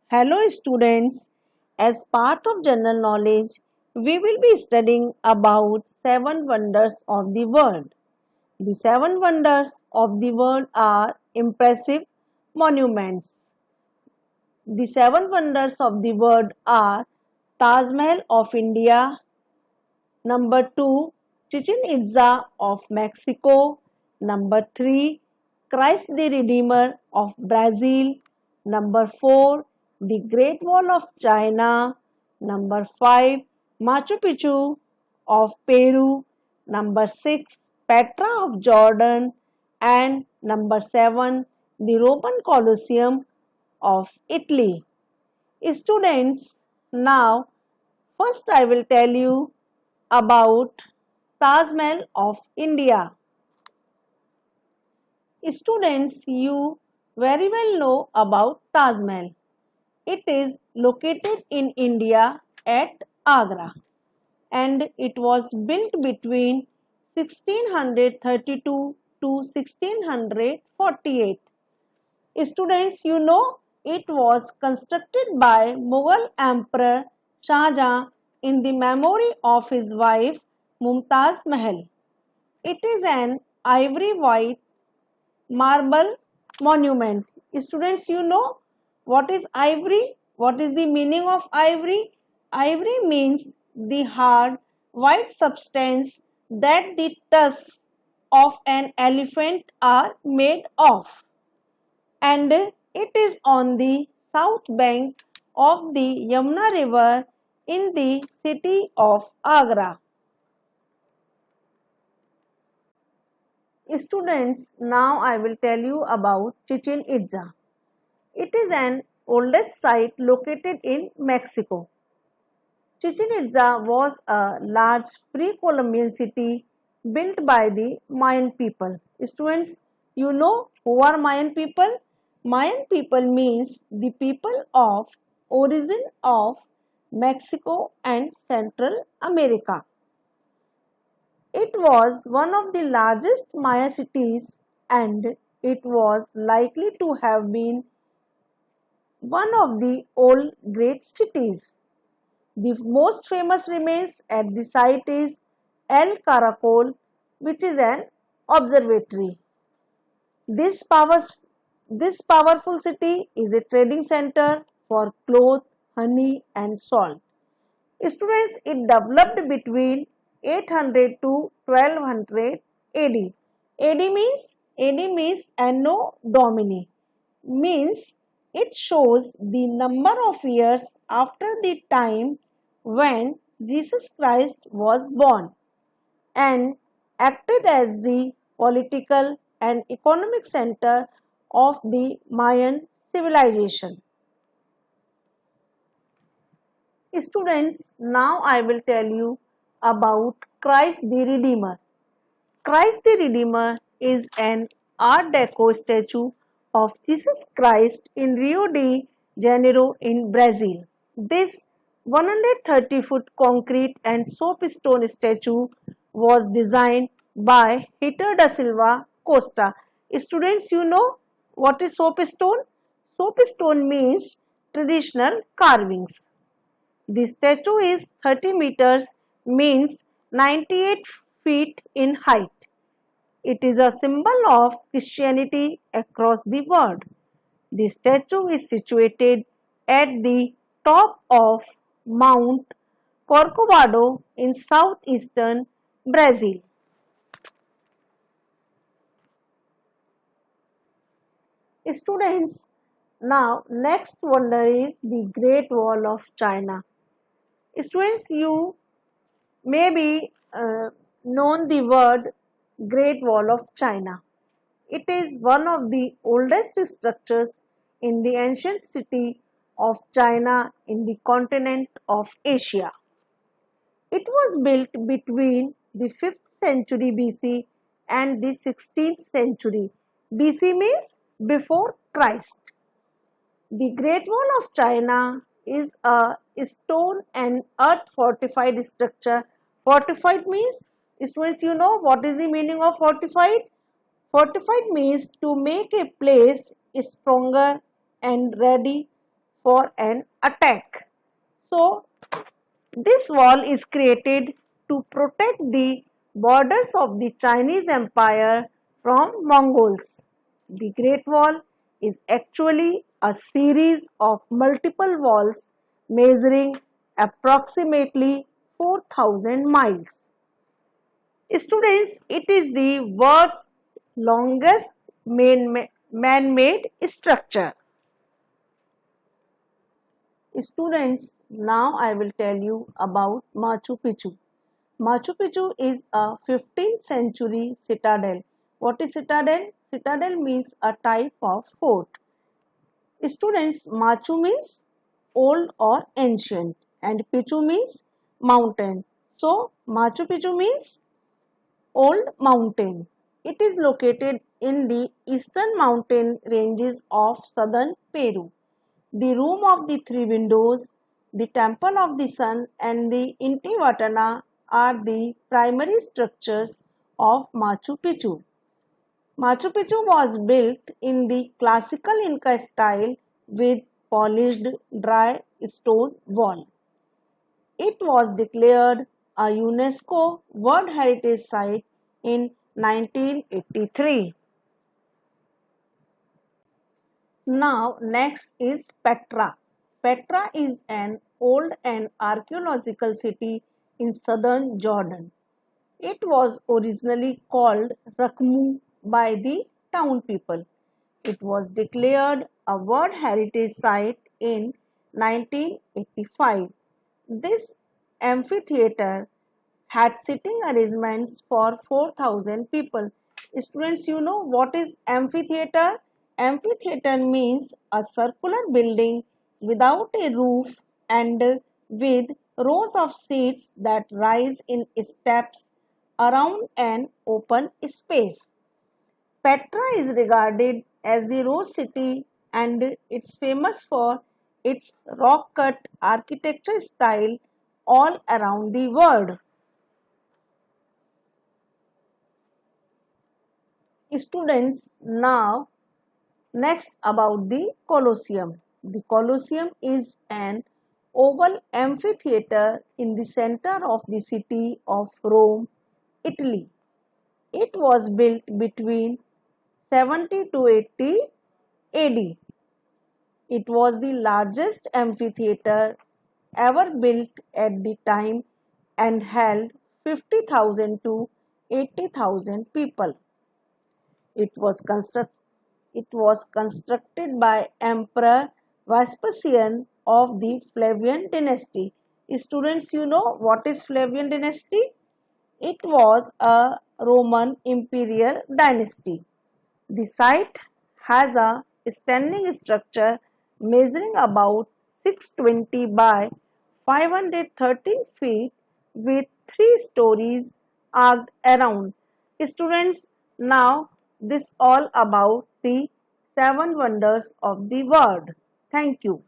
Hello students, as part of general knowledge, we will be studying about 7 wonders of the world. The 7 wonders of the world are impressive monuments. The 7 wonders of the world are Taj Mahal of India, number 2, Chichen Itza of Mexico, number 3, Christ the Redeemer of Brazil, number 4, the Great Wall of China, number 5, Machu Picchu of Peru, number 6, Petra of Jordan, and number 7, the Roman Colosseum of Italy. Students, now first I will tell you about Taj Mahal of India. Students, you very well know about Taj Mahal. It is located in India at Agra and it was built between 1632 to 1648. Students, you know it was constructed by Mughal Emperor Shah Jahan in the memory of his wife Mumtaz Mahal. It is an ivory white marble monument. Students, you know what is ivory? What is the meaning of ivory? Ivory means the hard white substance that the tusks of an elephant are made of. And it is on the south bank of the Yamuna river in the city of Agra. Students, now I will tell you about Chichen Itza. It is an oldest site located in Mexico. Chichen Itza was a large pre-Columbian city built by the Mayan people. Students, you know who are Mayan people? Mayan people means the people of origin of Mexico and Central America. It was one of the largest Maya cities and it was likely to have been one of the old great cities. The most famous remains at the site is El Caracol, which is an observatory. This powerful city is a trading center for cloth, honey and salt. Students, it developed between 800 to 1200 AD. AD means Anno Domini, means it shows the number of years after the time when Jesus Christ was born and acted as the political and economic center of the Mayan civilization. Students, now I will tell you about Christ the Redeemer. Christ the Redeemer is an Art Deco statue of Jesus Christ in Rio de Janeiro in Brazil. This 130-foot concrete and soapstone statue was designed by Heitor da Silva Costa. Students, you know what is soapstone? Soapstone means traditional carvings. The statue is 30 meters, means 98 feet in height. It is a symbol of Christianity across the world. The statue is situated at the top of Mount Corcovado in southeastern Brazil. Students, now next wonder is the Great Wall of China. Students, you may be known the word Great Wall of China. It is one of the oldest structures in the ancient city of China in the continent of Asia. It was built between the 5th century BC and the 16th century. BC means before Christ. The Great Wall of China is a stone and earth fortified structure. Fortified means, students, you know what is the meaning of fortified? Fortified means to make a place stronger and ready for an attack. So, this wall is created to protect the borders of the Chinese Empire from Mongols. The Great Wall is actually a series of multiple walls measuring approximately 4,000 miles. Students, it is the world's longest man-made structure. Students, now I will tell you about Machu Picchu. Machu Picchu is a 15th century citadel. What is citadel? Citadel means a type of fort. Students, Machu means old or ancient and Picchu means mountain. So, Machu Picchu means old mountain. It is located in the eastern mountain ranges of southern Peru. The Room of the Three Windows, the Temple of the Sun and the Intihuatana are the primary structures of Machu Picchu. Machu Picchu was built in the classical Inca style with polished dry stone wall. It was declared a UNESCO World Heritage Site in 1983. Now next is Petra. Petra is an old and archaeological city in southern Jordan. It was originally called Rakmu by the town people. It was declared a World Heritage Site in 1985. This amphitheater had sitting arrangements for 4,000 people. Students, you know what is amphitheater? Amphitheater means a circular building without a roof and with rows of seats that rise in steps around an open space. Petra is regarded as the Rose City and it's famous for its rock-cut architecture style all around the world. Students, now next about the Colosseum. The Colosseum is an oval amphitheater in the center of the city of Rome, Italy. It was built between 70 to 80 AD. It was the largest amphitheater ever built at the time and held 50,000 to 80,000 people. It was constructed by Emperor Vespasian of the Flavian dynasty. Students, you know what is Flavian dynasty? It was a Roman imperial dynasty. The site has a standing structure measuring about 620 by 513 feet with 3 stories arched around. Students, now this all about the 7 wonders of the world. Thank you.